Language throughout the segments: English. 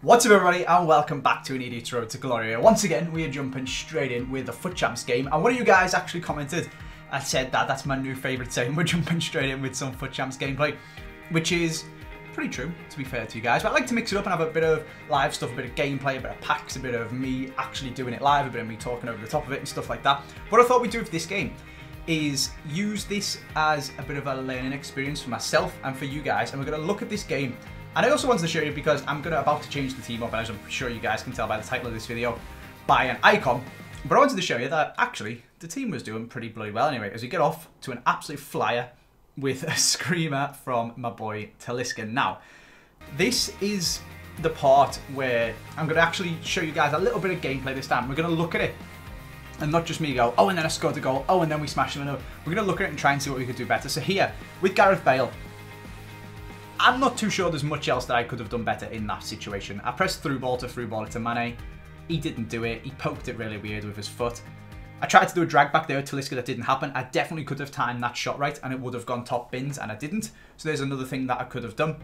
What's up everybody and welcome back to an Idiot's Road to Glory. Once again we are jumping straight in with the FUT Champs game, and one of you guys actually commented and said that that's my new favourite saying. We're jumping straight in with some FUT Champs gameplay, which is pretty true to be fair to you guys, but I like to mix it up and have a bit of live stuff, a bit of gameplay, a bit of packs, a bit of me actually doing it live, a bit of me talking over the top of it and stuff like that. What I thought we'd do with this game is use this as a bit of a learning experience for myself and for you guys, and we're going to look at this game. And I also wanted to show you, because I'm about to change the team up, and as I'm sure you guys can tell by the title of this video, by an icon. But I wanted to show you that actually the team was doing pretty bloody well anyway, as we get off to an absolute flyer with a screamer from my boy Talisca. Now, this is the part where I'm going to actually show you guys a little bit of gameplay this time. We're going to look at it and not just me go, oh, and then I scored a goal, oh, and then we smashed them. We're going to look at it and try and see what we could do better. So here, with Gareth Bale, I'm not too sure there's much else that I could have done better in that situation. I pressed through ball it to Mane. He didn't do it. He poked it really weird with his foot. I tried to do a drag back there with Talisca, that didn't happen. I definitely could have timed that shot right and it would have gone top bins, and I didn't. So there's another thing that I could have done.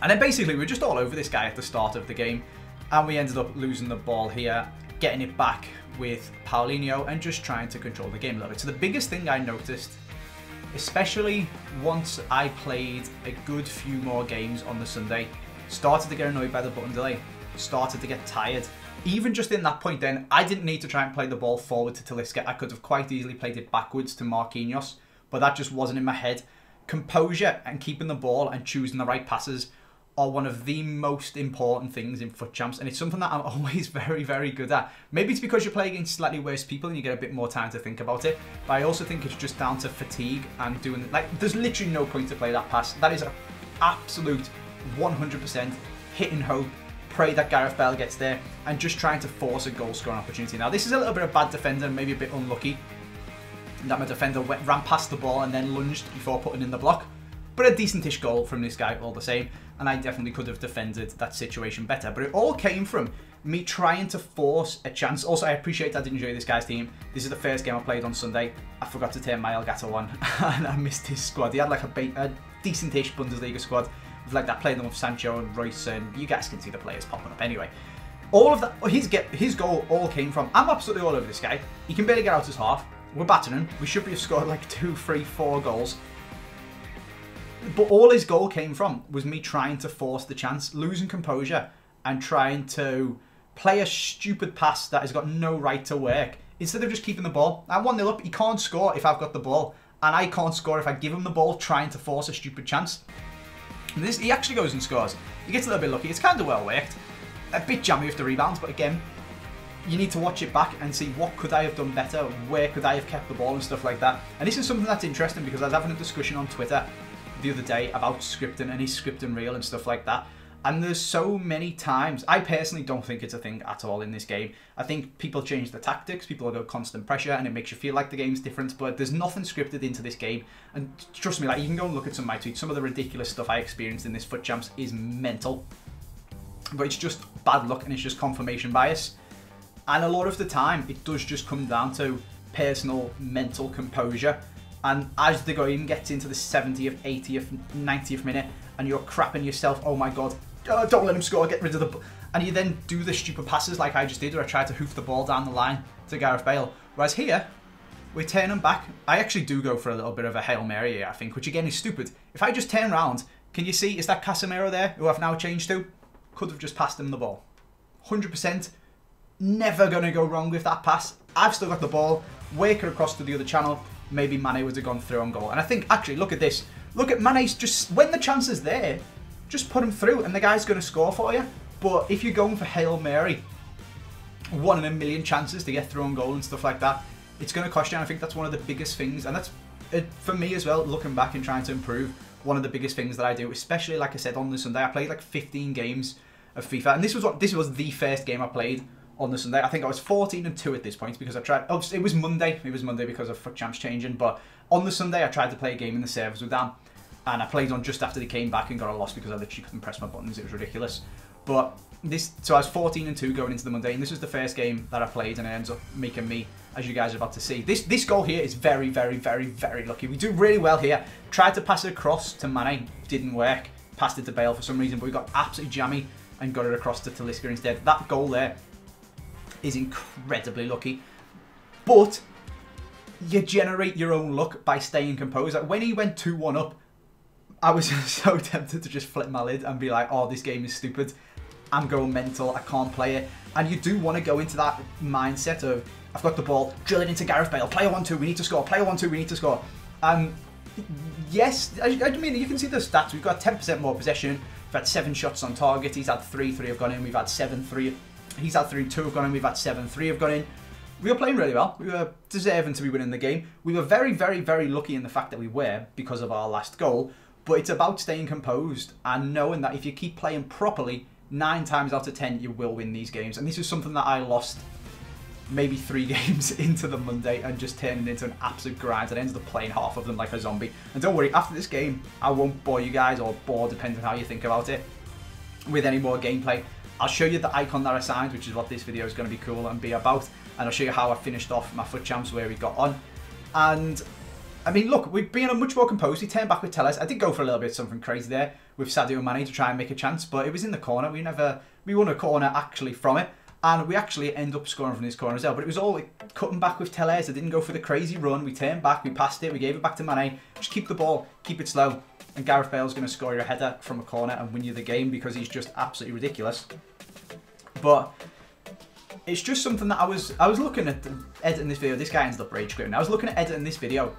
And then basically we were just all over this guy at the start of the game, and we ended up losing the ball here, getting it back with Paulinho and just trying to control the game a little bit. So the biggest thing I noticed, especially once I played a good few more games on the Sunday, started to get annoyed by the button delay, started to get tired. Even just in that point then, I didn't need to try and play the ball forward to Talisca. I could have quite easily played it backwards to Marquinhos, but that just wasn't in my head. Composure and keeping the ball and choosing the right passes are one of the most important things in FUT Champs, and it's something that I'm always very, very good at. Maybe it's because you play against slightly worse people and you get a bit more time to think about it, but I also think it's just down to fatigue and doing, like, there's literally no point to play that pass. That is an absolute 100% hit and hope, pray that Gareth Bale gets there, and just trying to force a goal scoring opportunity. Now this is a little bit of bad defender, maybe a bit unlucky that my defender ran past the ball and then lunged before putting in the block. But a decentish goal from this guy all the same, and I definitely could have defended that situation better. But it all came from me trying to force a chance. Also, I appreciate I did enjoy this guy's team. This is the first game I played on Sunday. I forgot to turn my Elgato on, and I missed his squad. He had like a decentish Bundesliga squad with like that, playing them with Sancho and Royce, and you guys can see the players popping up anyway. All of that, his goal all came from, I'm absolutely all over this guy. He can barely get out his half. We're battering him. We should have scored like 2, 3, 4 goals. But all his goal came from was me trying to force the chance, losing composure, and trying to play a stupid pass that has got no right to work, instead of just keeping the ball. I'm 1-0 up, he can't score if I've got the ball, and I can't score if I give him the ball trying to force a stupid chance. And this, he actually goes and scores. He gets a little bit lucky, it's kind of well worked. A bit jammy with the rebounds, but again, you need to watch it back and see what could I have done better, where could I have kept the ball and stuff like that. And this is something that's interesting, because I was having a discussion on Twitter the other day about scripting, and is scripting real and stuff like that, and there's so many times, I personally don't think it's a thing at all in this game. I think people change the tactics, people go constant pressure, and it makes you feel like the game's different, but there's nothing scripted into this game. And trust me, like, you can go and look at some of my tweets, some of the ridiculous stuff I experienced in this FUT Champs is mental, but it's just bad luck and it's just confirmation bias, and a lot of the time it does just come down to personal mental composure. And as the game gets into the 70th, 80th, 90th minute, and you're crapping yourself, oh my god, don't let him score, get rid of the... And you then do the stupid passes like I just did, where I tried to hoof the ball down the line to Gareth Bale. Whereas here, we turn him back. I actually do go for a little bit of a Hail Mary here, I think, which again is stupid. If I just turn around, can you see, is that Casemiro there, who I've now changed to? Could have just passed him the ball. 100%, never going to go wrong with that pass. I've still got the ball, work it across to the other channel. Maybe Mane would have gone through on goal. And I think, actually, look at this. Look at Mane's just, when the chance is there, just put him through and the guy's going to score for you. But if you're going for Hail Mary, 1 in a million chances to get through on goal and stuff like that, it's going to cost you. And I think that's one of the biggest things. And that's, for me as well, looking back and trying to improve, one of the biggest things that I do, especially, like I said, on the Sunday. I played like 15 games of FIFA. And this was the first game I played on the Sunday. I think I was 14-2 at this point, because I tried, oh, it was Monday because of FUT Champs changing, but on the Sunday I tried to play a game in the servers with Dan, and I played on just after they came back and got a loss because I literally couldn't press my buttons. It was ridiculous. But this, so I was 14-2 going into the Monday, and this was the first game that I played, and it ends up making me, as you guys are about to see, this goal here is very, very, very, very lucky. We do really well here. Tried to pass it across to Mane, didn't work. Passed it to Bale for some reason, but we got absolutely jammy. and got it across to Talisca instead. That goal there is incredibly lucky. But you generate your own luck by staying composed. Like when he went 2-1 up, I was so tempted to just flip my lid and be like, oh, this game is stupid. I'm going mental. I can't play it. And you do want to go into that mindset of, I've got the ball, drill it into Gareth Bale. Player 1-2, we need to score. Player 1-2, we need to score. Yes, I mean, you can see the stats. We've got 10% more possession. We've had 7 shots on target. He's had 3 have gone in. We've had 7-3. He's had 3, 2 have gone in. We've had 7-3 have gone in. We were playing really well. We were deserving to be winning the game. We were very, very, very lucky in the fact that we were because of our last goal. But it's about staying composed and knowing that if you keep playing properly, 9 times out of 10, you will win these games. And this is something that I lost maybe 3 games into the Monday and just turned it into an absolute grind. And I ended up playing half of them like a zombie. And don't worry, after this game, I won't bore you guys, or bore, depending on how you think about it, with any more gameplay. I'll show you the icon that I signed, which is what this video is going to be cool and be about. And I'll show you how I finished off my FUT champs, where we got on. And I mean, look, we've been much more composed. We turned back with Telles. I did go for a little bit something crazy there with Sadio Mane to try and make a chance, but it was in the corner. We won a corner actually from it, and we actually end up scoring from this corner as well. But it was all like, cutting back with Telles. I didn't go for the crazy run. We turned back, we passed it, we gave it back to Mane. Just keep the ball, keep it slow, and Gareth Bale's going to score your header from a corner and win you the game because he's just absolutely ridiculous. But it's just something that I was looking at editing this video. This guy ends up rage quitting. I was looking at editing this video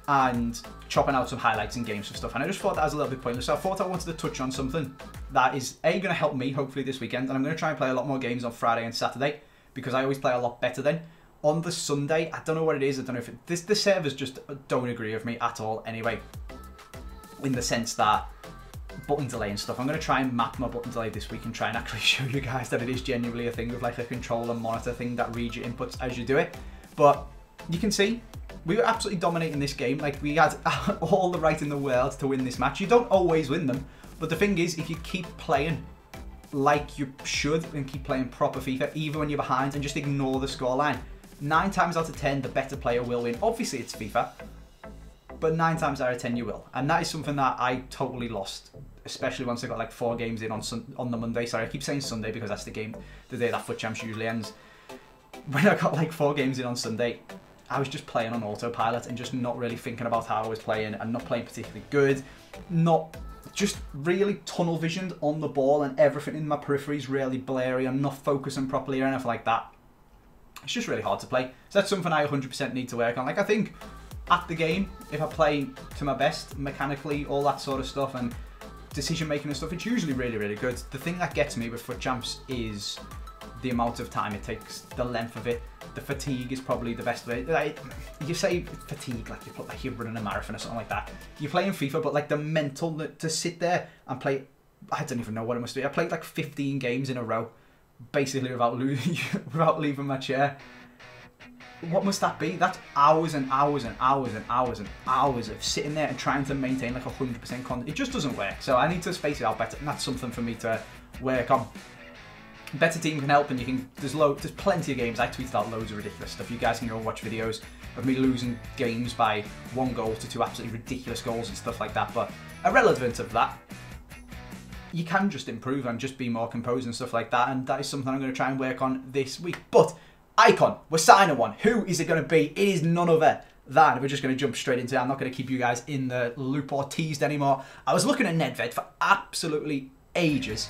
and chopping out some highlights and games and stuff, and I just thought that was a little bit pointless. So I thought I wanted to touch on something that is going to help me hopefully this weekend, and I'm going to try and play a lot more games on Friday and Saturday because I always play a lot better then. On the Sunday, I don't know what it is. I don't know if the servers just don't agree with me at all anyway, in the sense that button delay and stuff. I'm going to try and map my button delay this week and try and actually show you guys that it is genuinely a thing with like a controller monitor thing that reads your inputs as you do it. But you can see we were absolutely dominating this game. Like, we had all the right in the world to win this match. You don't always win them, but the thing is, if you keep playing like you should and keep playing proper FIFA, even when you're behind, and just ignore the scoreline, 9 times out of 10, the better player will win. Obviously, it's FIFA, but 9 times out of 10, you will. And that is something that I totally lost, especially once I got like 4 games in on the Monday. Sorry, I keep saying Sunday because that's the day that FUT Champs usually ends. When I got like 4 games in on Sunday, I was just playing on autopilot and just not really thinking about how I was playing and not playing particularly good. Not just really tunnel visioned on the ball, and everything in my periphery is really blurry. I'm not focusing properly or anything like that. It's just really hard to play. So that's something I 100% need to work on. Like, I think at the game, if I play to my best mechanically, all that sort of stuff, and decision making and stuff, it's usually really, really good. The thing that gets me with FUT Champs is the amount of time it takes, the length of it. The fatigue is probably the best way. Like, you say fatigue like you're running a marathon or something like that. You're playing FIFA, but like the mental to sit there and play, I don't even know what it must be. I played like 15 games in a row, basically without leaving my chair. What must that be? That's hours and hours and hours and hours and hours of sitting there and trying to maintain like 100% content. It just doesn't work. So I need to space it out better, and that's something for me to work on. Better team can help, and you can. There's plenty of games. I tweeted out loads of ridiculous stuff. You guys can go and watch videos of me losing games by 1 goal to 2 absolutely ridiculous goals and stuff like that. But irrelevant of that, you can just improve and just be more composed and stuff like that. And that is something I'm going to try and work on this week. But Icon, we're signing one. Who is it going to be? It is none other than, we're just going to jump straight into it. I'm not going to keep you guys in the loop or teased anymore. I was looking at Nedved for absolutely ages.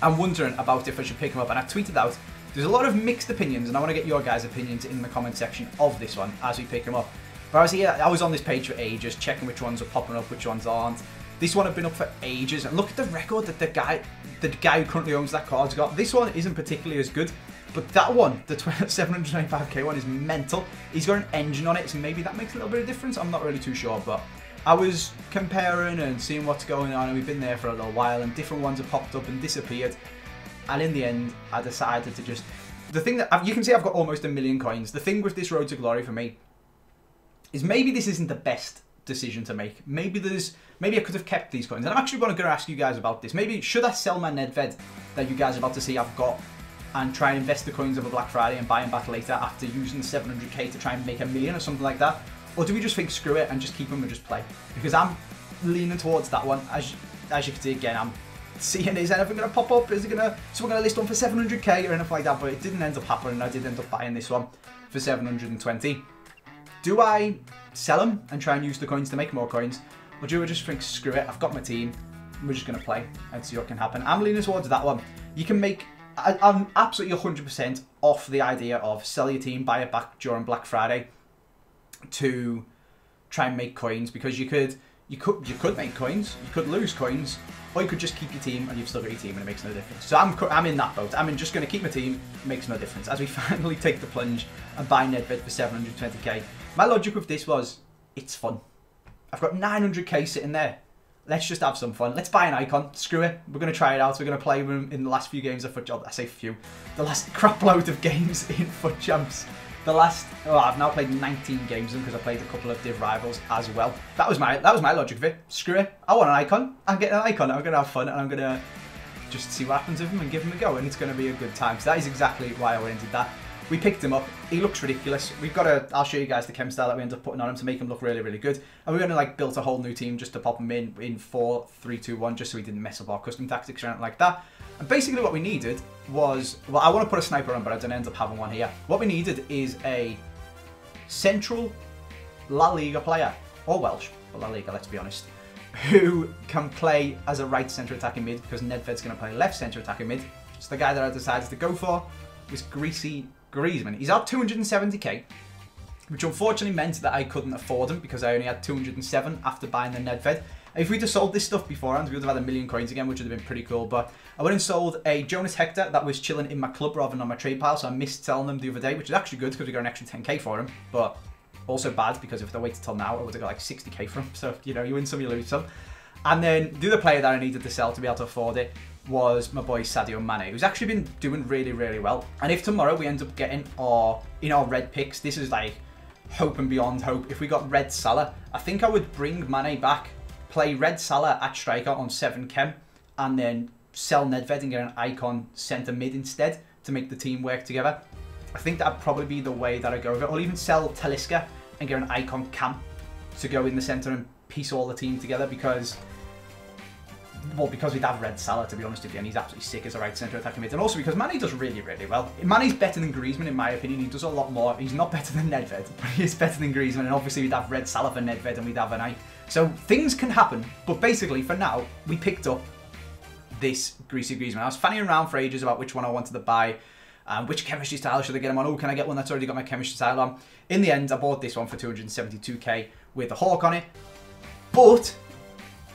I'm wondering about if I should pick him up, and I tweeted out. There's a lot of mixed opinions, and I want to get your guys' opinions in the comment section of this one as we pick him up. But I was on this page for ages, checking which ones are popping up, which ones aren't. This one had been up for ages, and look at the record that the guy who currently owns that card's got. This one isn't particularly as good, but that one, the 725k one, is mental. He's got an engine on it, so maybe that makes a little bit of difference. I'm not really too sure, but I was comparing and seeing what's going on, and we've been there for a little while, and different ones have popped up and disappeared. And in the end, I decided to just... The thing that... You can see I've got almost 1 million coins. The thing with this Road to Glory for me is maybe this isn't the best decision to make. Maybe I could have kept these coins. And I'm actually going to ask you guys about this. Maybe should I sell my Nedved that you guys are about to see I've got and try and invest the coins over Black Friday and buy them back later after using 700k to try and make 1 million or something like that? Or do we just think, screw it, and just keep them and just play? Because I'm leaning towards that one. As you can see, again, I'm seeing is anything going to pop up? Is it going to, so we're going to list one for 700k or anything like that, but it didn't end up happening. I did end up buying this one for 720. Do I sell them and try and use the coins to make more coins? Or do I just think, screw it, I've got my team, we're just going to play and see what can happen? I'm leaning towards that one. You can make, I'm absolutely 100% off the idea of sell your team, buy it back during Black Friday to try and make coins, because you could make coins, you could lose coins, or you could just keep your team and you've still got your team and it makes no difference. So I'm in that boat. I'm just going to keep my team, makes no difference. As we finally take the plunge and buy Nedved for 720k. My logic with this was, it's fun. I've got 900k sitting there. Let's just have some fun. Let's buy an icon. Screw it. We're going to try it out. We're going to play them in the last few games of Foot Champs. I say few. The last crap load of games in Foot Champs. I've now played 19 games because I played a couple of Div Rivals as well. That was my logic of it. Screw it. I want an icon. I'm getting an icon. I'm going to have fun and I'm going to just see what happens with him and give him a go, and it's going to be a good time. So that is exactly why I went and did that. We picked him up. He looks ridiculous. I'll show you guys the chem style that we ended up putting on him to make him look really, really good. And we're going to like build a whole new team just to pop him in 4-3-2-1, just so we didn't mess up our custom tactics or anything like that. And basically what we needed was, well, I want to put a sniper on, but I didn't end up having one here. What we needed is a central La Liga player, or Welsh, but La Liga, let's be honest, who can play as a right centre attacking mid, because Nedved's going to play left centre attacking mid. So the guy that I decided to go for was Greasy Griezmann. He's at 270k, which unfortunately meant that I couldn't afford him because I only had 207 after buying the Nedved. If we'd have sold this stuff beforehand, we would have had 1,000,000 coins again, which would have been pretty cool. But I went and sold a Jonas Hector that was chilling in my club rather than on my trade pile, so I missed selling them the other day, which is actually good because we got an extra 10k for him, but also bad because if I waited till now, I would have got like 60k for him. So, you know, you win some, you lose some. And then the other player that I needed to sell to be able to afford it was my boy Sadio Mane, who's actually been doing really, really well. And if tomorrow we end up getting our red picks, this is like hope and beyond hope. If we got red Salah, I think I would bring Mane back, play red Salah at striker on 7 chem, and then sell Nedved and get an icon centre mid instead to make the team work together. I think that'd probably be the way that I go with it. Or even sell Talisca and get an icon cam to go in the centre and piece all the team together, because we'd have red Salah, to be honest with you, and he's absolutely sick as a right centre attacking mid. And also because Mane does really, really well. Mane's better than Griezmann in my opinion. He does a lot more. He's not better than Nedved, but he is better than Griezmann. And obviously we'd have red Salah for Nedved and we'd have an eye. So things can happen. But basically for now, we picked up this Greasy Griezmann. I was fanning around for ages about which one I wanted to buy. Which chemistry style should I get him on? Oh, can I get one that's already got my chemistry style on? In the end, I bought this one for 272k with a hawk on it. But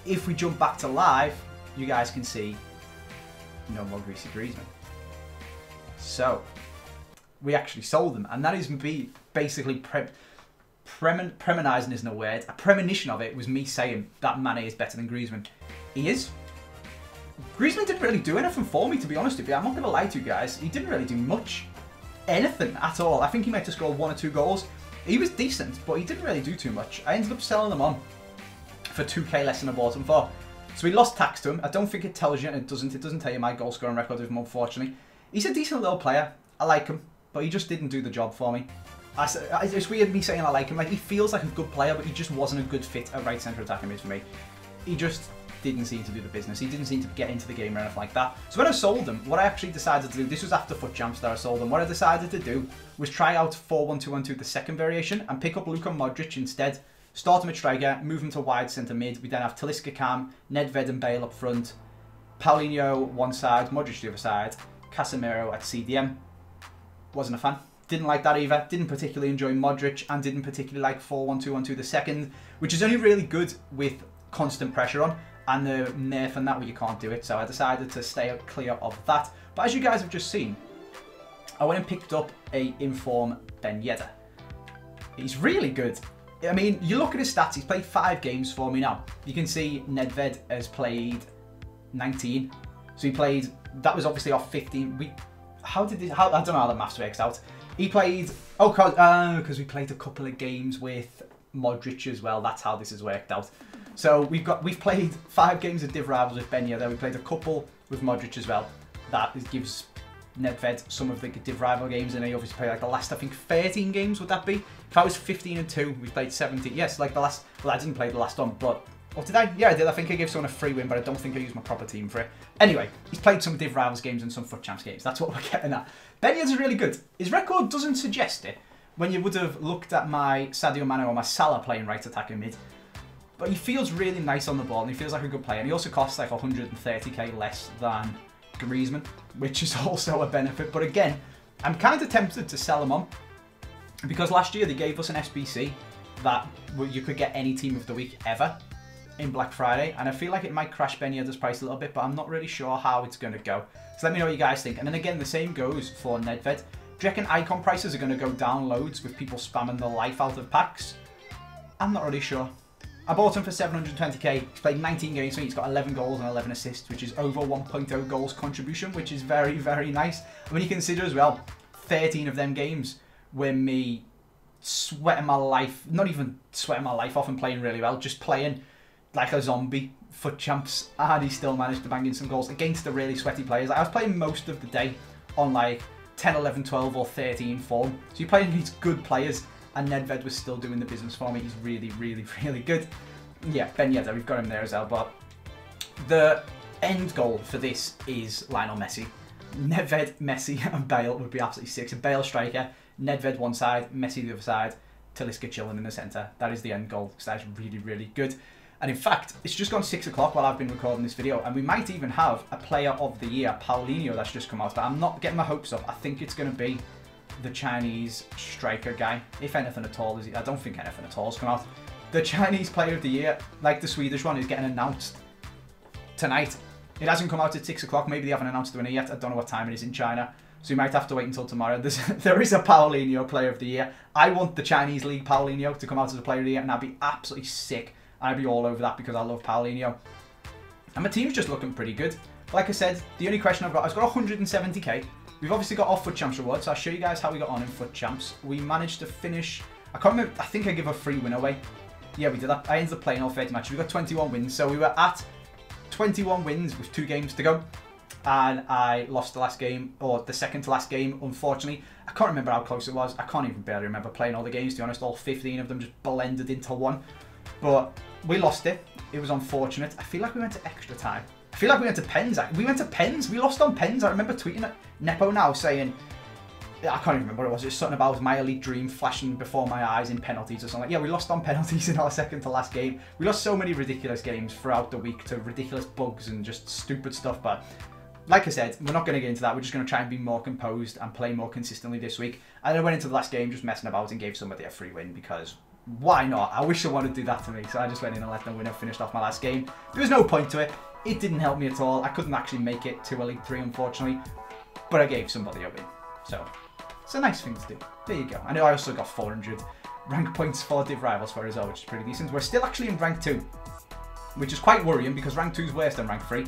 if we jump back to live, you guys can see no more Greasy Griezmann. So we actually sold them, and that is me basically premonizing isn't a word. A premonition of it was me saying that Mane is better than Griezmann. He is. Griezmann didn't really do anything for me, to be honest with you. I'm not going to lie to you guys. He didn't really do much. Anything at all. I think he might have scored 1 or 2 goals. He was decent, but he didn't really do too much. I ended up selling them on for 2k less than I bought them for. So we lost tax to him. I don't think it tells you, and it doesn't tell you my goal scoring record with him, unfortunately. He's a decent little player. I like him, but he just didn't do the job for me. It's weird me saying I like him. Like, he feels like a good player, but he just wasn't a good fit at right centre attacking mid for me. He just didn't seem to do the business. He didn't seem to get into the game or anything like that. So when I sold him, what I actually decided to do, this was after Foot Champs that I sold him, what I decided to do was try out 4-1-2-1-2, the second variation, and pick up Luka Modric instead. Start him at striker, move him to wide centre mid. We then have Talisca Cam, Nedved and Bale up front, Paulinho one side, Modric the other side, Casemiro at CDM. Wasn't a fan. Didn't like that either. Didn't particularly enjoy Modric, and didn't particularly like 4-1-2-1-2 the second, which is only really good with constant pressure on, and the nerf and that where you can't do it. So I decided to stay clear of that. But as you guys have just seen, I went and picked up a inform Ben Yedder. He's really good. I mean, you look at his stats, he's played 5 games for me now. You can see Nedved has played 19. So he played, that was obviously off 15. I don't know how the maths works out. He played, because we played a couple of games with Modric as well. That's how this has worked out. So we've played 5 games of Div Rivals with Ben Yedder. We played a couple with Modric as well. That gives Nedved some of the Div Rival games, and he obviously played like the last, I think, 13 games, would that be? If I was 15-2, we played 17. Yes, like the last, well, I didn't play the last one, but Or did I? Yeah, I did. I think I gave someone a free win, but I don't think I used my proper team for it. Anyway, he's played some Div Rivals games and some FUT Champs games. That's what we're getting at. Ben Yedder's really good. His record doesn't suggest it when you would have looked at my Sadio Mane or my Salah playing right attacking mid. But he feels really nice on the ball and he feels like a good player. And he also costs like 130k less than Griezmann, which is also a benefit. But again, I'm kind of tempted to sell him on because last year they gave us an SBC that you could get any team of the week ever in Black Friday, and I feel like it might crash Ben Yedder's price a little bit, but I'm not really sure how it's going to go. So let me know what you guys think. And then again, the same goes for Nedved. Do you reckon Icon prices are going to go down loads with people spamming the life out of packs? I'm not really sure. I bought him for 720k. He's played 19 games, so he's got 11 goals and 11 assists, which is over 1.0 goals contribution, which is very, very nice. And when you consider as well, 13 of them games were me sweating my life, not even sweating my life off and playing really well, just playing like a zombie FUT Champs, and he still managed to bang in some goals against the really sweaty players. I was playing most of the day on like 10, 11, 12 or 13 form. So you're playing these good players and Nedved was still doing the business for me. He's really, really, really good. Yeah, Ben Yedder, we've got him there as well. But the end goal for this is Lionel Messi. Nedved, Messi and Bale would be absolutely sick. So Bale striker, Nedved one side, Messi the other side, Talisca chilling in the centre. That is the end goal because that is really, really good. And in fact, it's just gone 6 o'clock while I've been recording this video, and we might even have a player of the year, Paulinho, that's just come out. But I'm not getting my hopes up. I think it's going to be the Chinese striker guy, if anything at all. I don't think anything at all has come out. The Chinese player of the year, like the Swedish one, is getting announced tonight. It hasn't come out at 6 o'clock. Maybe they haven't announced the winner yet. I don't know what time it is in China. So you might have to wait until tomorrow. There is a Paulinho player of the year. I want the Chinese league Paulinho to come out as a player of the year, and I'd be absolutely sick. I'd be all over that because I love Paulinho. And my team's just looking pretty good. Like I said, the only question I've got 170k. We've obviously got our FUT Champs reward, so I'll show you guys how we got on in FUT Champs. We managed to finish, I can't remember, I think I give a free win away. Yeah, we did that. I ended up playing all 30 matches. We got 21 wins, so we were at 21 wins with 2 games to go. And I lost the last game, or the second to last game, unfortunately. I can't remember how close it was. I can't even barely remember playing all the games, to be honest. All 15 of them just blended into one. But we lost it. It was unfortunate. I feel like we went to extra time. I feel like we went to pens. We went to pens. We lost on pens. I remember tweeting at Nepo now saying, I can't even remember what it was. It was something about my elite dream flashing before my eyes in penalties or something. Yeah, we lost on penalties in our second to last game. We lost so many ridiculous games throughout the week to ridiculous bugs and just stupid stuff. But like I said, we're not going to get into that. We're just going to try and be more composed and play more consistently this week. And I went into the last game just messing about and gave somebody a free win because why not? I wish someone would do that to me. So I just went in and let them win and finished off my last game. There was no point to it. It didn't help me at all. I couldn't actually make it to Elite 3, unfortunately. But I gave somebody a win. So it's a nice thing to do. There you go. I know I also got 400 rank points for Div Rivals for as well, which is pretty decent. We're still actually in rank 2, which is quite worrying because rank 2 is worse than rank 3.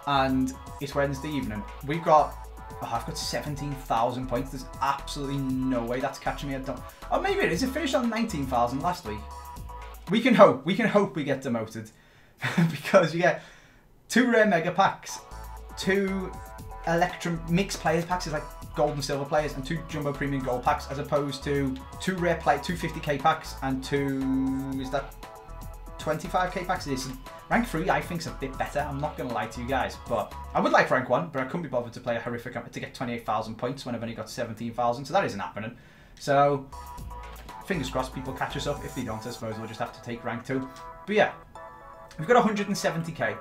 And it's Wednesday evening. We've got, I've got 17,000 points. There's absolutely no way that's catching me. Oh, maybe it is. It finished on 19,000 last week. We can hope. We can hope we get demoted because you get 2 rare mega packs, 2 Electrum mixed players packs, is like gold and silver players, and 2 jumbo premium gold packs, as opposed to 2 rare play, 2 50k packs, and 2, is that 25k packs? It is. Rank 3 I think is a bit better, I'm not going to lie to you guys, but I would like rank 1, but I couldn't be bothered to play a horrific, to get 28,000 points when I've only got 17,000, so that isn't happening. So, fingers crossed people catch us up. If they don't, I suppose we'll just have to take rank 2. But yeah, we've got 170k,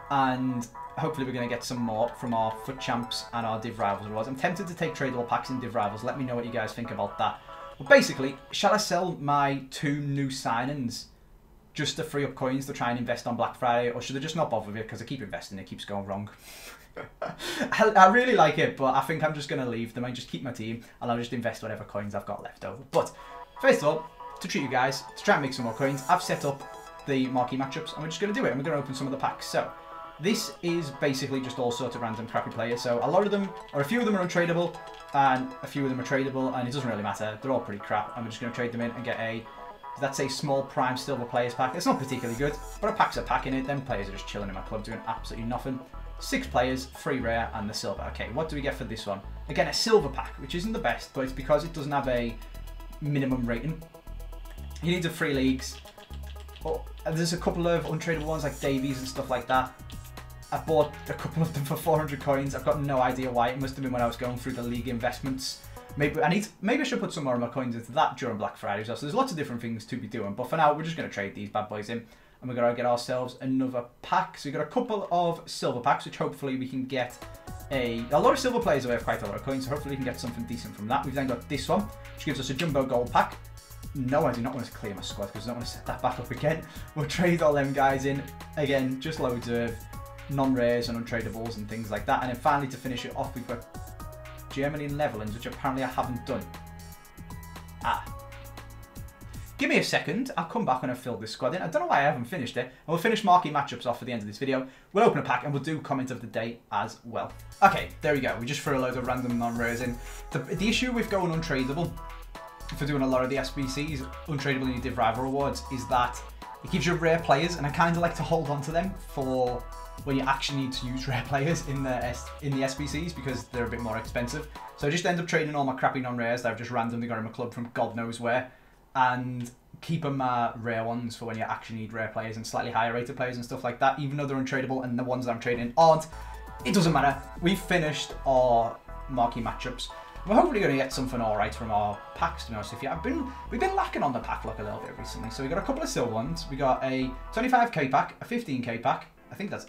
and hopefully we're going to get some more from our FUT Champs and our Div Rivals rewards. I'm tempted to take tradable packs in Div Rivals. Let me know what you guys think about that. But basically, shall I sell my 2 new signings just to free up coins to try and invest on Black Friday, or should I just not bother with it because I keep investing, it keeps going wrong? I really like it, but I think I'm just going to leave them and just keep my team, and I'll just invest whatever coins I've got left over. But first of all, to treat you guys, to try and make some more coins, I've set up the marquee matchups, and we're just going to do it, and we're going to open some of the packs. So this is basically just all sorts of random crappy players. So a lot of them, or a few of them are untradeable, and a few of them are tradable, and it doesn't really matter. They're all pretty crap, and we're just going to trade them in and get a, that's a small prime silver players pack. It's not particularly good, but a pack's a pack in it. Them players are just chilling in my club doing absolutely nothing. 6 players, 3 rare, and the silver. Okay, what do we get for this one? Again, a silver pack, which isn't the best, but it's because it doesn't have a minimum rating. You need the 3 leagues. Oh, and there's a couple of untradeable ones like Davies and stuff like that. I bought a couple of them for 400 coins. I've got no idea why. It must have been when I was going through the league investments. Maybe I should put some more of my coins into that during Black Friday as well. So there's lots of different things to be doing. But for now, we're just going to trade these bad boys in. And we're going to get ourselves another pack. So we've got a couple of silver packs, which hopefully we can get a lot of silver players away have quite a lot of coins. So hopefully we can get something decent from that. We've then got this one, which gives us a jumbo gold pack. No, I do not want to clear my squad because I don't want to set that back up again. We'll trade all them guys in. Again, just loads of non-rares and untradables and things like that. And then finally to finish it off, we've got Germany and Netherlands, which apparently I haven't done. Give me a second, I'll come back when I've filled this squad in. I don't know why I haven't finished it. And we'll finish marquee matchups off at the end of this video. We'll open a pack and we'll do comment of the day as well. Okay, there we go. We just threw a load of random non-rares in. The issue with going untradeable for doing a lot of the SBCs, untradeable in your Div Rival rewards, is that it gives you rare players, and I kind of like to hold on to them for when you actually need to use rare players in the SBCs because they're a bit more expensive. So I just end up trading all my crappy non-rares that I've just randomly got in my club from God knows where, and keeping my rare ones for when you actually need rare players and slightly higher rated players and stuff like that, even though they're untradeable and the ones that I'm trading aren't. It doesn't matter. We've finished our marquee matchups. We're hopefully going to get something alright from our packs, to be honest with you. We've been lacking on the pack luck a little bit recently. So we got a couple of silver ones. We got a 25k pack, a 15k pack. I think that's,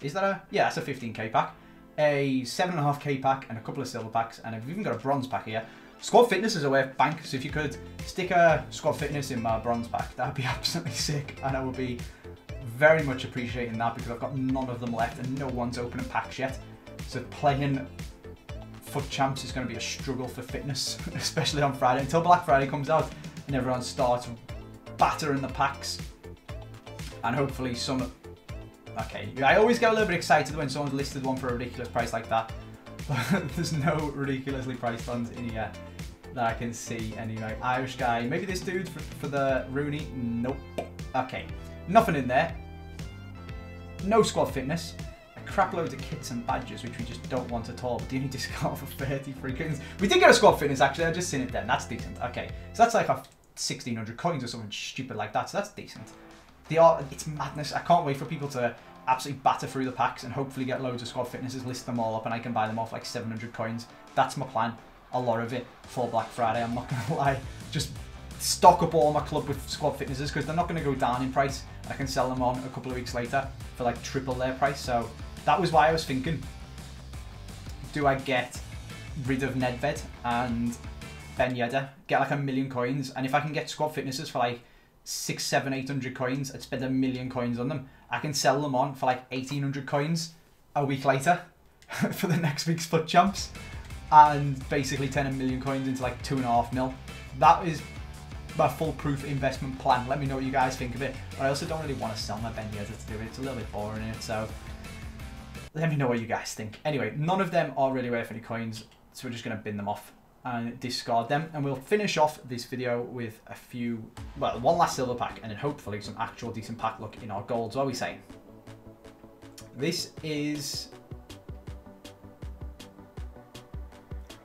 yeah, that's a 15k pack. A 7.5k pack and a couple of silver packs. And we've even got a bronze pack here. Squad fitness is a way of bank, so if you could stick a squad fitness in my bronze pack, that would be absolutely sick, and I would be very much appreciating that because I've got none of them left and no one's opening packs yet. So playing FUT Champs is going to be a struggle for fitness, especially on Friday, until Black Friday comes out and everyone starts battering the packs. And hopefully some... Okay, I always get a little bit excited when someone's listed one for a ridiculous price like that. But there's no ridiculously priced ones in here that I can see anyway. Irish guy, maybe this dude for the Rooney. Nope. Okay, nothing in there. No squad fitness. A crap loads of kits and badges, which we just don't want at all. But do you need to discard for 30 free coins? We did get a squad fitness actually. I just seen it then. That's decent. Okay, so that's like a 1,600 coins or something stupid like that. So that's decent. It's madness. I can't wait for people to absolutely batter through the packs and hopefully get loads of squad fitnesses, list them all up, and I can buy them off like 700 coins. That's my plan. A lot of it for Black Friday, I'm not going to lie. Just stock up all my club with squad fitnesses because they're not going to go down in price. I can sell them on a couple of weeks later for like triple their price. So that was why I was thinking, do I get rid of Nedved and Ben Yedder, get like 1,000,000 coins, and if I can get squad fitnesses for like 600, 700, 800 coins, I'd spend 1,000,000 coins on them. I can sell them on for like 1,800 coins a week later for the next week's FUT Champs, and basically turn 1,000,000 coins into like 2.5 mil. That is my foolproof investment plan. Let me know what you guys think of it. But I also don't really want to sell my Ben Yedder to do it. It's a little bit boring in it, so let me know what you guys think. Anyway, none of them are really worth any coins, so we're just going to bin them off and discard them, and we'll finish off this video with a few, well, one last silver pack and then hopefully some actual decent pack luck in our golds. What are we saying? This is,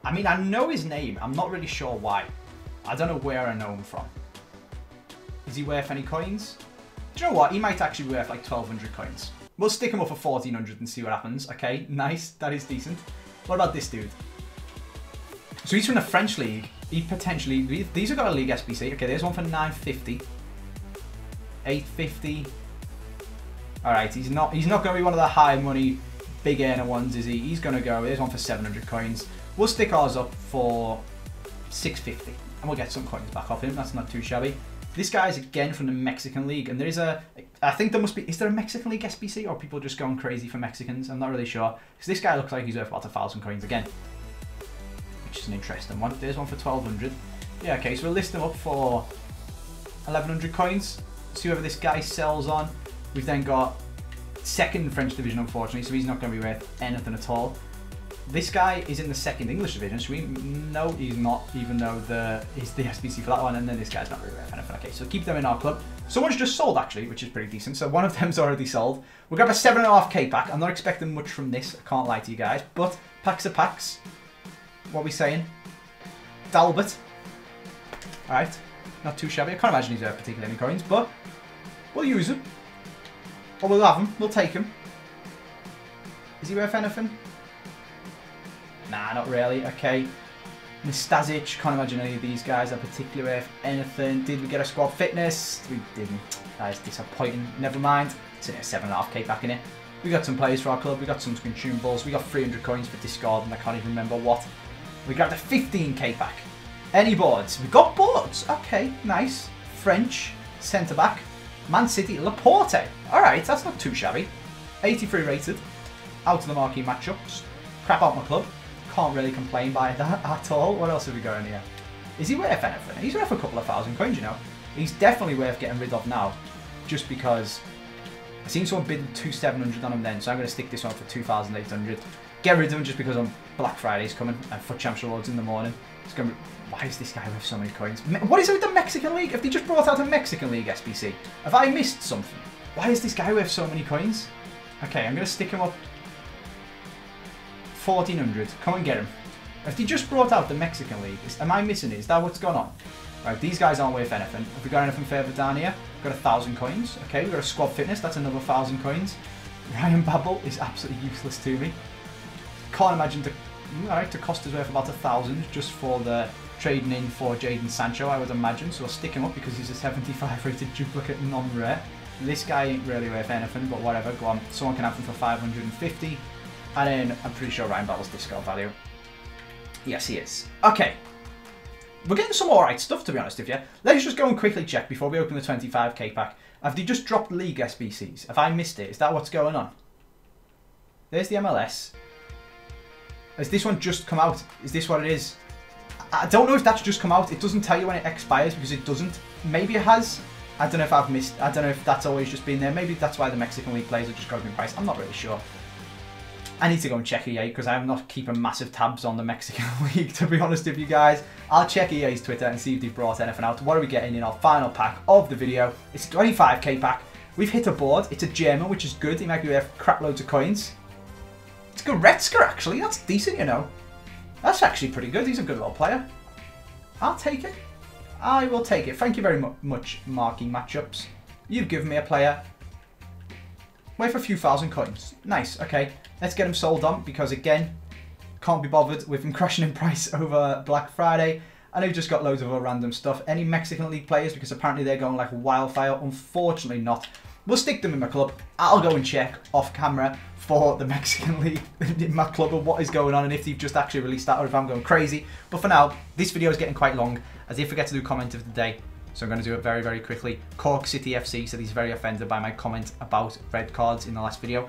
I mean, I know his name, I'm not really sure why. I don't know where I know him from. Is he worth any coins? Do you know what, he might actually be worth like 1,200 coins. We'll stick him up for 1,400 and see what happens. Okay, nice, that is decent. What about this dude? So he's from the French league. He potentially, these have got a league SBC. Okay, there's one for 950, 850. All right, he's not going to be one of the high money, big earner ones, is he? He's going to go. There's one for 700 coins. We'll stick ours up for 650, and we'll get some coins back off him. That's not too shabby. This guy is again from the Mexican league, and there is a, I think there must be, is there a Mexican league SBC, or are people just going crazy for Mexicans? I'm not really sure, because this guy looks like he's worth about 1,000 coins again, which is an interesting one. There's one for 1,200. Yeah, okay, so we'll list them up for 1,100 coins. See whoever this guy sells on. We've then got second French division, unfortunately, so he's not going to be worth anything at all. This guy is in the second English division, so we know he's not, even though he's the SBC for that one, and then this guy's not really worth anything. Okay, so keep them in our club. Someone's just sold, actually, which is pretty decent. So one of them's already sold. We'll grab a 7.5k pack. I'm not expecting much from this, I can't lie to you guys, but packs are packs. What are we saying? Dalbert. Alright, not too shabby. I can't imagine he's worth particularly any coins, but We'll use him. Or we'll have him. We'll take him. Is he worth anything? Nah, not really. Okay. Nastasic, can't imagine any of these guys are particularly worth anything. Did we get a squad fitness? We didn't. That is disappointing. Never mind. It's only a 7.5k back in it. We got some players for our club. We got some consumables. We got 300 coins for discard, and I can't even remember what. We grabbed a 15k back. Any boards? We got boards. Okay, nice. French, centre back. Man City, Laporte. Alright, that's not too shabby. 83 rated. Out of the marquee matchups. Crap out my club. Can't really complain by that at all. What else have we got in here? Is he worth anything? He's worth a couple of thousand coins, you know. He's definitely worth getting rid of now. Just because I seen someone bid 2,700 on him then, so I'm going to stick this on for 2,800. Get rid of him just because on Black Friday's coming and FUT Champs rewards in the morning. It's going to be... Why is this guy worth so many coins? What is it with the Mexican League? Have they just brought out a Mexican League SBC? Have I missed something? Why is this guy worth so many coins? Okay, I'm going to stick him up 1,400. Come and get him. If they just brought out the Mexican League, am I missing it? Is that what's going on? Right, these guys aren't worth anything. Have we got anything further down here? We've got 1,000 coins. Okay, we've got a squad fitness. That's another 1,000 coins. Ryan Babel is absolutely useless to me. Can't imagine Alright, the cost is worth about 1,000 just for the trading in for Jadon Sancho, I would imagine. So I'll stick him up because he's a 75 rated duplicate non-rare. This guy ain't really worth anything, but whatever, go on. Someone can have him for 550. And then I'm pretty sure Ryan Babel's discard value. Yes, he is. Okay. We're getting some alright stuff, to be honest with you. Let's just go and quickly check before we open the 25k pack. Have they just dropped League SBCs? Have I missed it? Is that what's going on? There's the MLS. Has this one just come out? Is this what it is? I don't know if that's just come out. It doesn't tell you when it expires because it doesn't. Maybe it has. I don't know if I've missed. I don't know if that's always just been there. Maybe that's why the Mexican League players have just got to be priced. I'm not really sure. I need to go and check EA because I'm not keeping massive tabs on the Mexican League, to be honest with you guys. I'll check EA's Twitter and see if they've brought anything out. What are we getting in our final pack of the video? It's a 25k pack. We've hit a board. It's a German, which is good. He might be worth crap loads of coins. It's Goretzka, actually. That's decent, you know. That's actually pretty good. He's a good little player. I'll take it. I will take it. Thank you very much, Marquee Matchups. You've given me a player worth a few thousand coins. Nice. Okay. Let's get him sold on because, again, can't be bothered with him crashing in price over Black Friday. I know you've just got loads of other random stuff. Any Mexican League players? Because apparently they're going like wildfire. Unfortunately not. We'll stick them in my club. I'll go and check off camera for the Mexican League in my club and what is going on and if they've just actually released that or if I'm going crazy. But for now, this video is getting quite long. I did forget to do comment of the day, so I'm going to do it very, very quickly. Cork City FC said he's very offended by my comment about red cards in the last video.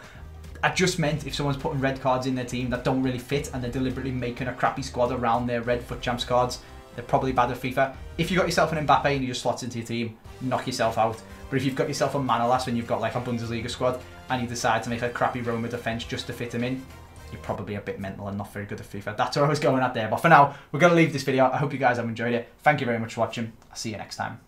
I just meant if someone's putting red cards in their team that don't really fit and they're deliberately making a crappy squad around their red FUT Champs cards, they're probably bad at FIFA. If you got yourself an Mbappe and you just slots into your team, knock yourself out. But if you've got yourself a Manolas and you've got like a Bundesliga squad and you decide to make a crappy Roma defence just to fit him in, you're probably a bit mental and not very good at FIFA. That's what I was going at there. But for now, we're going to leave this video. I hope you guys have enjoyed it. Thank you very much for watching. I'll see you next time.